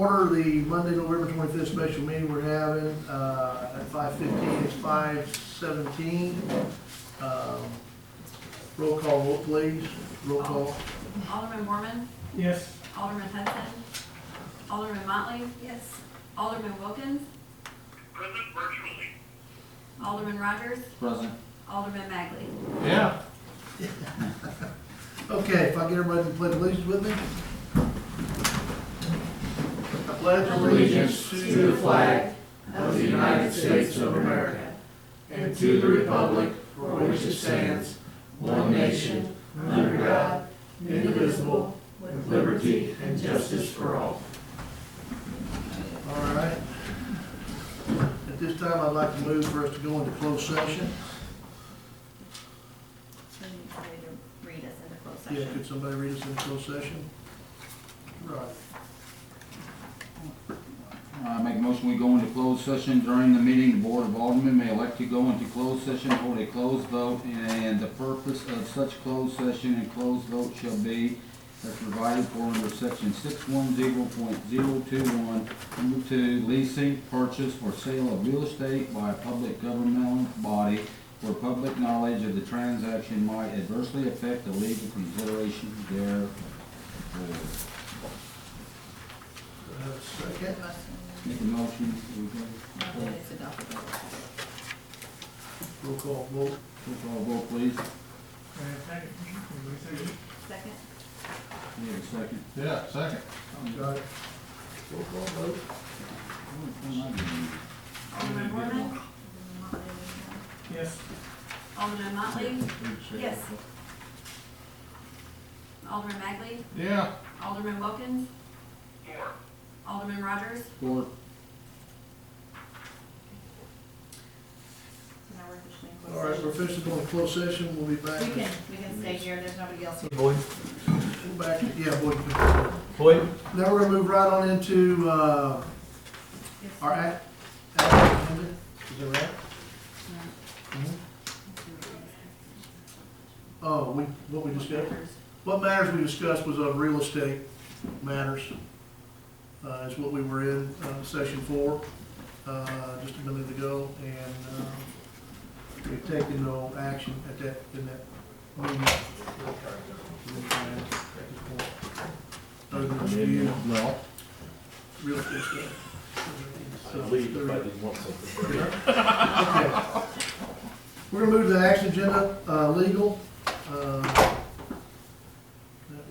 order the Monday, November 25th special meeting we're having at 5:15. It's 5:17. Roll call vote, please. Roll call. Alderman Borman, Yes. Alderman Hudson, Alderman Motley. Yes. Alderman Wilkins, Present virtually. Alderman Rogers, Present. Alderman Magley. Yeah. Okay, if I get everybody to pledge allegiance with me. I pledge allegiance to the flag of the United States of America and to the republic for which it stands, one nation, under God, indivisible, with liberty and justice for all. All right. At this time, I'd like to move for us to go into closed session. So you need somebody to read us into closed Yeah, session. could somebody read us into closed session? Right. I make a motion we go into closed session. During the meeting, the Board of Aldermen may elect to go into closed session, hold a closed vote, and the purpose of such closed session and closed vote shall be as provided for under section 610.021, number 2, leasing, purchase, or sale of real estate by a public governmental body where public knowledge of the transaction might adversely affect the legal consideration thereof. Second. Make a motion, we go. It's adopted. Roll call vote. Roll call vote, please. Second. We have a second. Yeah, second. Got it. Roll call vote. Alderman Borman, Yes. Alderman Motley. Yes. Alderman Magley, Yeah. Alderman Wilkins, 4. Alderman Rogers. Four. So now we're officially in closed All right, we're session. officially going to close session. We'll be back. We can stay here, there's nobody else here. Boyd. We'll back, yeah, boy. Boyd. Now we're gonna move right on into, our act. Is that right? Mhm. Oh, what we discussed? What matters we discussed was of real estate matters. Is what we were in, session 4, just a minute ago, and, we've taken no action in that meeting. Other than review No. real estate stuff. I'd leave if I didn't want something for you. Okay. We're gonna move to the action agenda, legal.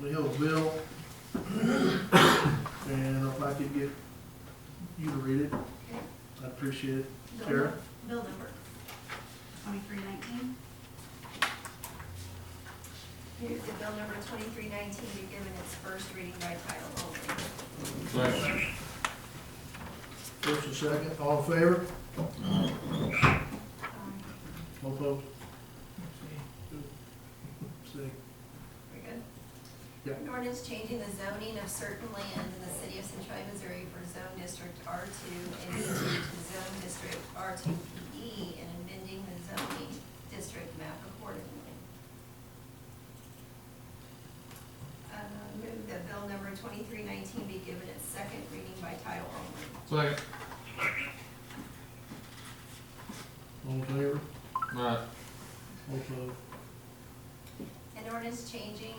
We have a bill. And if I could get you to read it, I'd appreciate it. Sarah? Bill number 2319. Move that bill number 2319 be given its first reading by title only. Second. First and second, all in favor? All opposed? See. Very good. Yep. An ordinance changing the zoning of certain land in the city of Centralia, Missouri for zone district R2 and B2 to zone district R2PE and amending the zoning district map accordingly. Move that bill number 2319 be given its second reading by title only. Second. All in favor? Right. All opposed? An ordinance changing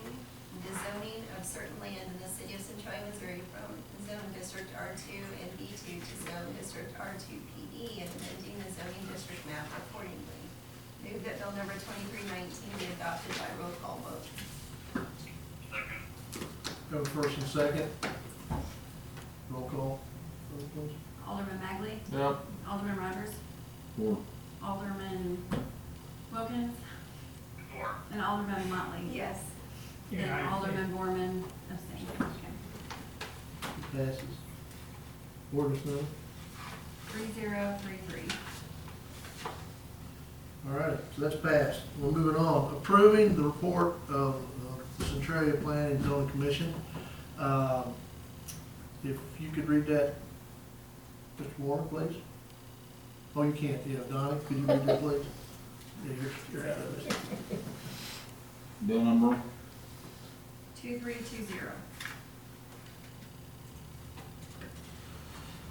the zoning of certain land in the city of Centralia, Missouri from zone district R2 and B2 to zone district R2PE and amending the zoning district map accordingly. Move that bill number 2319 be adopted by roll call vote. Go first and second. Roll call. Vote, please. Alderman Magley, Yep. Alderman Rogers, Four. Alderman Wilkins, 4. and Alderman Motley. Yes. And Alderman Borman abstained. Okay. Passes. Ordinance number. 3033. All right, so that's passed. We're moving on. Approving the report of the Centralia Planning and Zoning Commission. If you could read that, Mr. Warner, please. Oh, you can't, yeah, Donnie, could you read that, please? Yeah, you're out of this. Bill number 2320.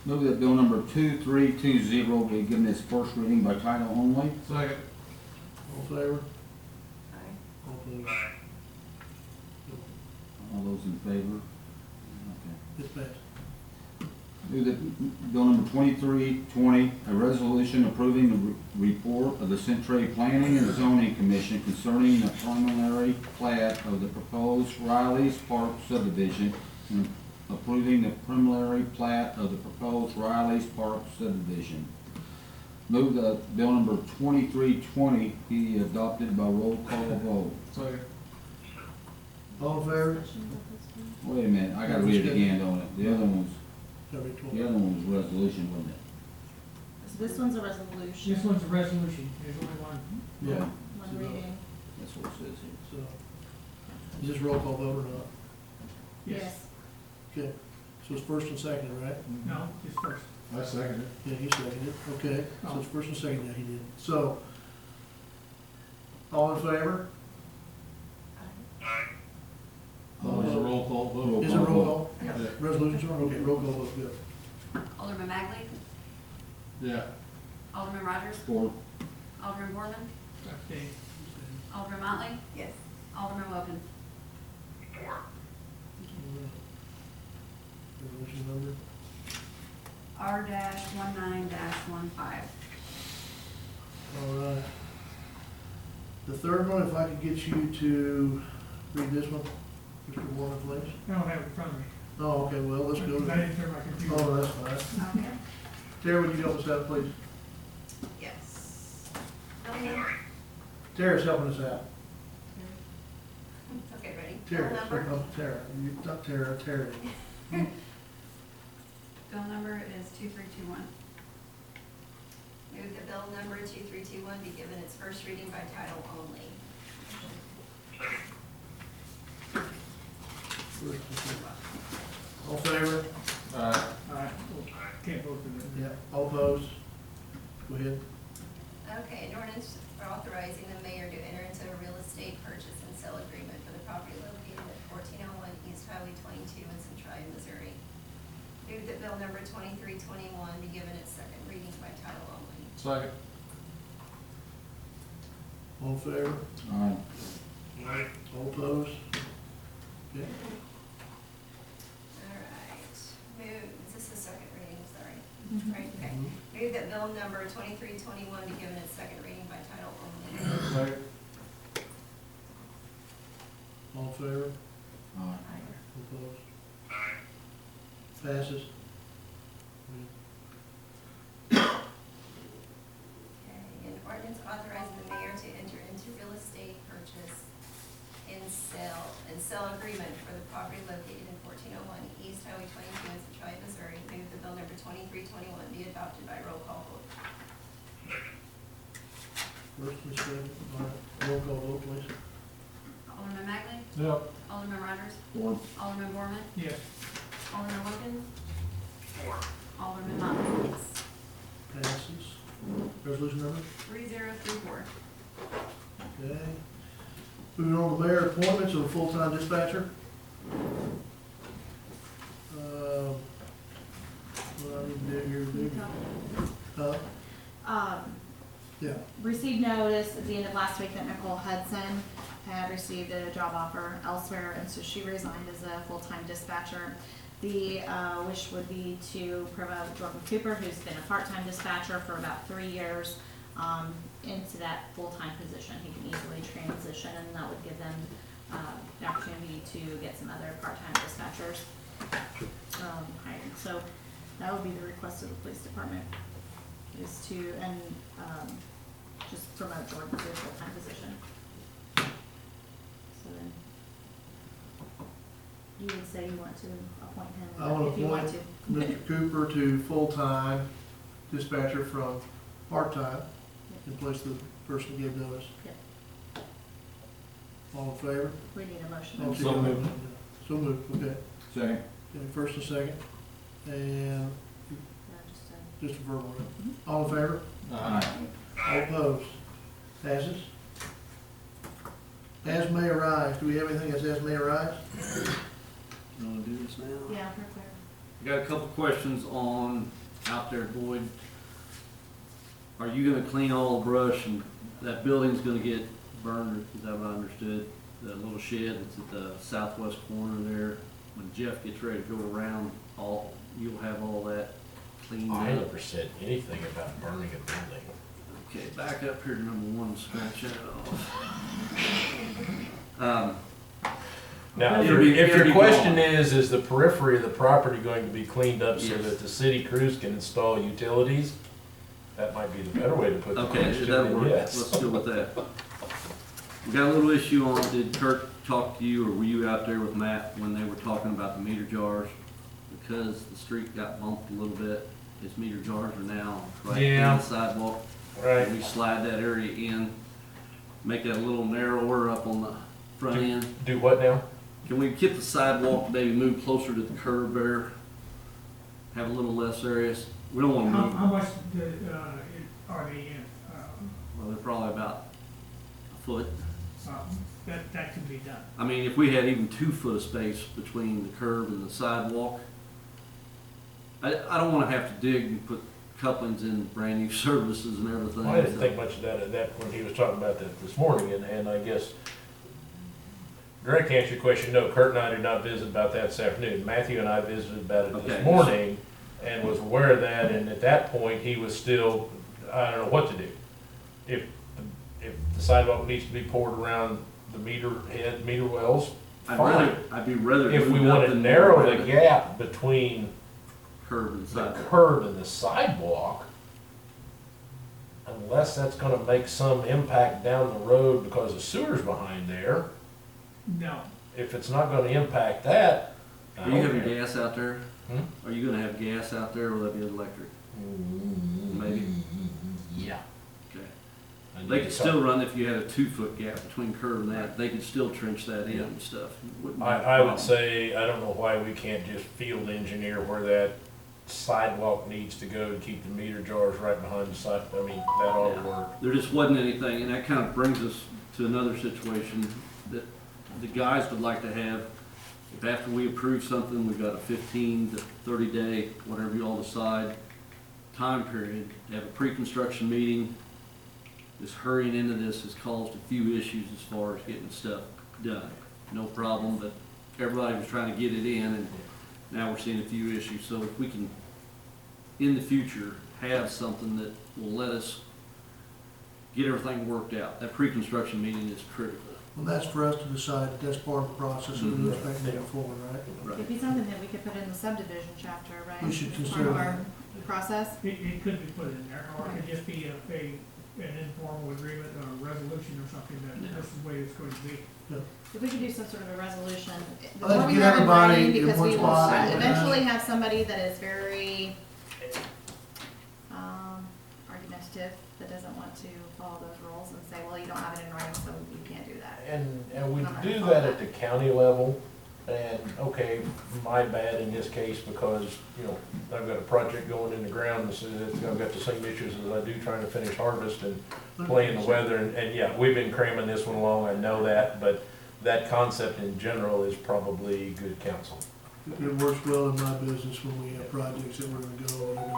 Move that bill number 2320 be given its first reading by title only. Second. All in favor? Aye. All opposed? Aye. All those in favor? Okay. It's passed. Move that bill number 2320, a resolution approving the report of the Centralia Planning and Zoning Commission concerning the preliminary plat of the proposed Riley's Park subdivision and approving the preliminary plat of the proposed Riley's Park subdivision. Move that bill number 2320 be adopted by roll call vote. Second. All in favor? Wait a minute, I gotta read it again, don't it? The other one's, Every 12. the other one was resolution, wasn't it? So this one's a resolution. This one's a resolution, there's only one. Yeah, One reading. That's what it says here. so, is this roll call vote or not? Yes. Okay, so it's first and second, right? No, just first. I second it. Yeah, he seconded it, okay, so it's first and second, yeah, he did. So, all in favor? Aye. All opposed? roll call vote. Is it roll call? Yeah. Resolutions are, okay, roll call vote, good. Alderman Magley. Yeah. Alderman Rogers. Four. Alderman Borman. Okay. Alderman Motley. Yes. Alderman Wilkins. 4. Resolution number? R-19-15. All right. The third one, if I could get you to read this one, Mr. Warner, please. I don't have it in front of me. Oh, okay, well, let's go. I didn't turn my computer. Oh, that's fine. Okay. Tara, would you help us out, please? Yes. Sorry. Tara's helping us out. Okay, ready? Tara, Bill number, Tara, you, not Tara, Terry. Bill number is 2321. move that bill number 2321 be given its first reading by title only. All in favor? Aye. Can't vote for that. Yeah. All opposed? Go ahead. Okay, an ordinance authorizing the mayor to enter into a real estate purchase and sale agreement for the property located at 1401 East Highway 22 in Centralia, Missouri. Move that bill number 2321 be given its second reading by title only. Second. All in favor? Aye. Aye. All opposed? Okay. All right, move, is this the second reading, sorry? Mhm. Right, okay. Move that bill number 2321 be given its second reading by title only. Second. All in favor? Aye. All opposed? Aye. Passes? Okay, an ordinance authorizing the mayor to enter into real estate purchase and sell agreement for the property located in 1401 East Highway 22 in Centralia, Missouri. Move the bill number 2321 be adopted by roll call vote. First and second, all right, roll call vote, please. Alderman Magley. Yep. Alderman Rogers. Four. Alderman Borman. Yes. Alderman Wilkins. 4. Alderman Motley. Yes. Passes. Resolution number? 3034. Okay. Moving on to mayor appointments of a full-time dispatcher. What I need to do here, do, yeah, Received notice at the end of last week that Nicole Hudson had received a job offer elsewhere, and so she resigned as a full-time dispatcher. The wish would be to promote Jordan Cooper, who's been a part-time dispatcher for about 3 years, into that full-time position. He can easily transition, and that would give them the opportunity to get some other part-time dispatchers hired. So that would be the request of the police department, is to, and just promote Jordan to a full-time position. So then, you would say you want to appoint him, I want if you to want appoint to. Mr. Cooper to full-time dispatcher from part-time in place of the person who gave notice. Yep. All in favor? We need a motion. Okay. So moved. So moved, okay. Second. Okay, first and second, and just a verbal, right? Mhm. All in favor? Aye. All opposed? Passes? As may arise, do we have anything that says may arise? You wanna do this now? Yeah, we're clear. I got a couple questions on out there, Boyd. Are you gonna clean all the brush and that building's gonna get burned, is that what I understood? The little shed that's at the southwest corner there, when Jeff gets ready to go around, you'll have all that cleaned I up? never said anything about burning a building. Okay, back up here to number one, scratch that off. Now, It'll be- if it'll your be question gone. is the periphery of the property going to be cleaned up so Yes. that the city crews can install utilities? That might be the better way to put the Okay, question, that'll and work, yes. let's go with that. We got a little issue on, did Kirk talk to you, or were you out there with Matt when they were talking about the meter jars? Because the street got bumped a little bit, his meter jars are now right in Yeah. the sidewalk. Right. We slide that area in, make that a little narrower up on the front end. Do what now? Can we get the sidewalk, maybe move closer to the curb there? Have a little less areas? We don't wanna How move, much are they in? well, they're probably about a foot. That can be done. I mean, if we had even 2 foot of space between the curb and the sidewalk, I don't wanna have to dig and put couplings in brand new services and everything. I didn't so- think much of that when he was talking about that this morning, and I guess, direct answer to your question, no, Kurt and I did not visit about that this afternoon. Matthew and I visited about it Okay. this morning and was aware of that, and at that point, he was still, I don't know what to do. If the sidewalk needs to be poured around the meter wells, fine. I'd be rather. If we moved up want to than narrow around the gap between Curb and the sidewalk. curb and the sidewalk, unless that's gonna make some impact down the road because the sewer's behind there, No. if it's not gonna impact that. I Are you don't having care. gas out there? Hmm? Are you gonna have gas out there, or will that be electric? Maybe. Yeah. Okay. I need They to could talk- still run, if you had a 2 foot gap between curb and that, they could still trench that in and stuff. Wouldn't be a I would problem. say, I don't know why we can't just field engineer where that sidewalk needs to go to keep the meter jars right behind the side, I mean, that ought to Yeah. work. There just wasn't anything, and that kind of brings us to another situation that the guys would like to have. If after we approve something, we've got a 15 to 30 day, whatever you all decide, time period, to have a pre-construction meeting. This hurrying into this has caused a few issues as far as getting stuff done. No problem, but everybody was trying to get it in, and now we're seeing a few issues. So if we can, in the future, have something that will let us get everything worked out. That pre-construction meeting is critical. Well, that's for us to decide, that's part of the process, and we'll expect moving forward, right? It'd be something that we could put in the subdivision chapter, right? We should As consider part of our that. process. It could be put in there, or it could just be an informal agreement or a resolution or something that Yeah. this is the way it's going to be. If we could do some sort of a resolution, the I think more we get have in everybody writing, in because one we will spot and, eventually have somebody that is very, argumentative, that doesn't want to follow those rules and say, well, you don't have it in writing, so you can't do that. And we I'm not do gonna that follow at the county level, and, okay, my bad in this case, because, you know, I've got a project going in the ground, so I've got the same issues as I do trying to finish harvest and playing the weather, and yeah, we've been cramming this one along, I know that, but that concept in general is probably good counsel. It works well in my business when we have projects that we're gonna go, and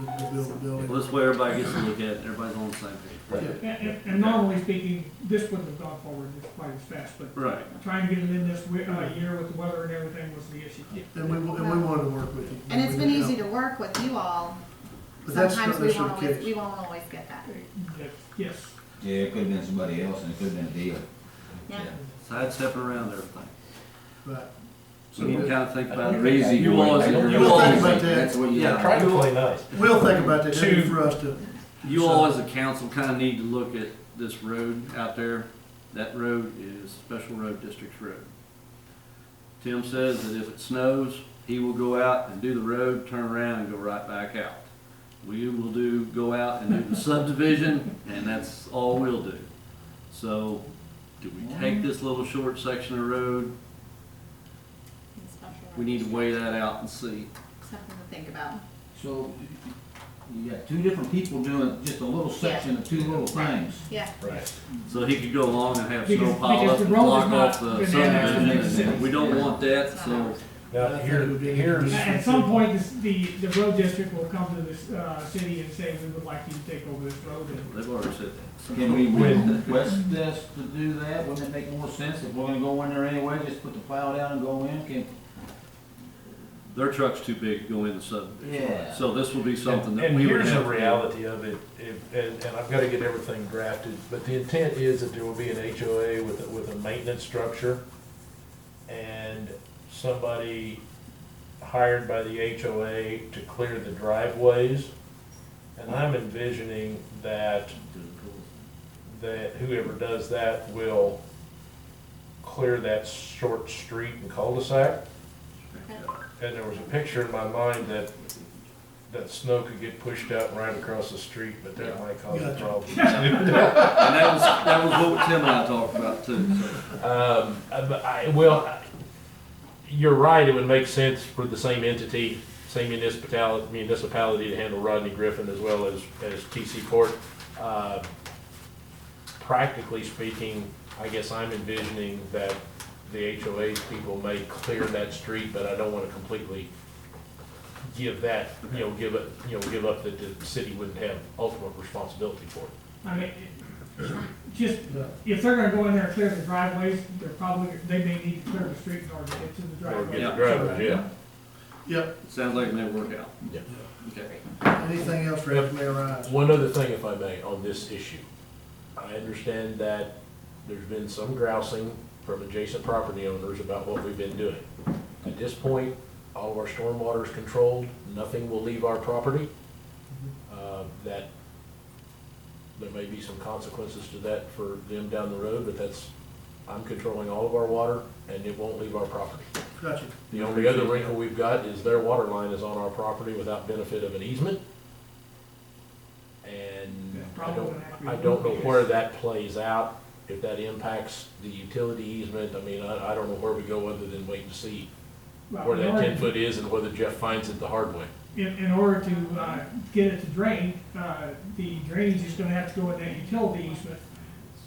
we're gonna build a building. Well, this way everybody gets to look at it, everybody's on the same page. Yeah. And normally speaking, this wouldn't have gone forward quite as fast, but Right. trying to get it in this year with the weather and everything was the issue. And we wanted to work with you. And it's been easy to work with you all. But that's not Sometimes we necessarily won't the always, case. we won't always get that. Yes. Yeah, it could've been somebody else and it could've been a deal. Yeah. Sidestepping around everything. Right. So we need to kind of think about it. Crazy. You all, as a- you We'll all, think as about a- that. That's what you. Yeah. Try to play nice. We'll think about that, that'd be for us to. you all as a council kind of need to look at this road out there. That road is Special Road District's road. Tim says that if it snows, he will go out and do the road, turn around and go right back out. We will go out and do the subdivision, and that's all we'll do. So, do we take this little short section of road? We need to weigh that out and see. Something to think about. So, you got 2 different people doing just a little section of 2 little things. Yeah. Right. So he could go along and have Because- snow pile because up the and road is block not off the gonna subdivision, have- and we don't want that, so I Now, think it would be here's, At some point, the road district will come to this, city and say, we would like you to take over this road, and They've already said that. Can we request this to do that? Wouldn't it make more sense if we're gonna go in there anyway, just put the plow down and go in? Can, Their truck's too big to go in the sub. yeah. So this will be something that and we would here's have. the reality of it, and I've gotta get everything drafted, but the intent is that there will be an HOA with a maintenance structure, and somebody hired by the HOA to clear the driveways. And I'm envisioning that whoever does that will clear that short street and cul-de-sac. And there was a picture in my mind that snow could get pushed out right across the street, but that might cause a Gotcha. problem. And that was what Tim and I talked about too. So. You're right, it would make sense for the same entity, same municipality to handle Rodney Griffin as well as TC Court. Practically speaking, I guess I'm envisioning that the HOA's people may clear that street, but I don't want to completely give that, give up that the city wouldn't have ultimate responsibility for it. I mean, just, if they're gonna go in there and clear the driveways, they may need to clear the street in order to get to the Or driveway. get the drivers, yeah. Yep. Sounds like it may work out. Yeah. Okay. Anything else, Fred, Mayor Ryan? One other thing, if I may, on this issue. I understand that there's been some grousing from adjacent property owners about what we've been doing. At this point, all of our stormwater is controlled, nothing will leave our property. That there may be some consequences to that for them down the road, but I'm controlling all of our water and it won't leave our property. Gotcha. The only other wrinkle we've got is their water line is on our property without benefit of an easement. And I don't know where that plays out, if that impacts the utility easement. I mean, I don't know where we go other than wait and see Well, where in that order 10 foot is and whether Jeff finds it the hard way. In order to, get it to drain, the drainage is gonna have to go in that utility easement.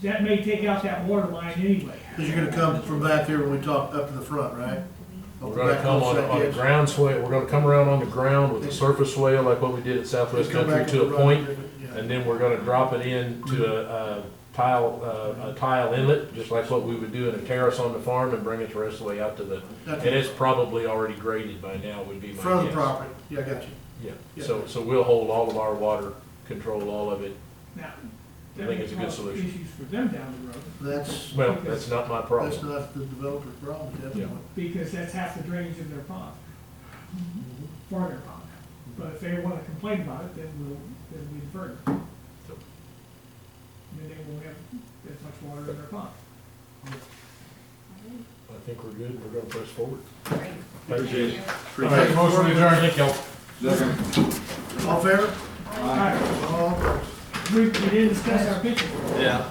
That may take out that water line anyway. Because you're gonna come from back here when we talk up to the front, right? We're gonna come on a ground swale, we're gonna come around on the ground with a surface swale like what we did at Southwest Country to a point, and then we're gonna drop it into a tile inlet, just like what we would do in a terrace on the farm, and bring it the rest of the way out to the, and it's probably already graded by now, would be my guess. Front of the property, yeah, I got you. Yeah, so we'll hold all of our water, control all of it. Now, I think it's a good solution. Issues for them down the road, That's, Well, that's not my that's problem. not the developer's problem, definitely. because that's half the drainage in their pond, for their pond. But if they wanna complain about it, then we defer it. Then they won't have as much water in their pond. I think we're good, we're gonna press forward. Great. Appreciate it. All right, motion to adjourn, thank y'all. All in favor? All right, All opposed? we didn't discuss our picture. Yeah.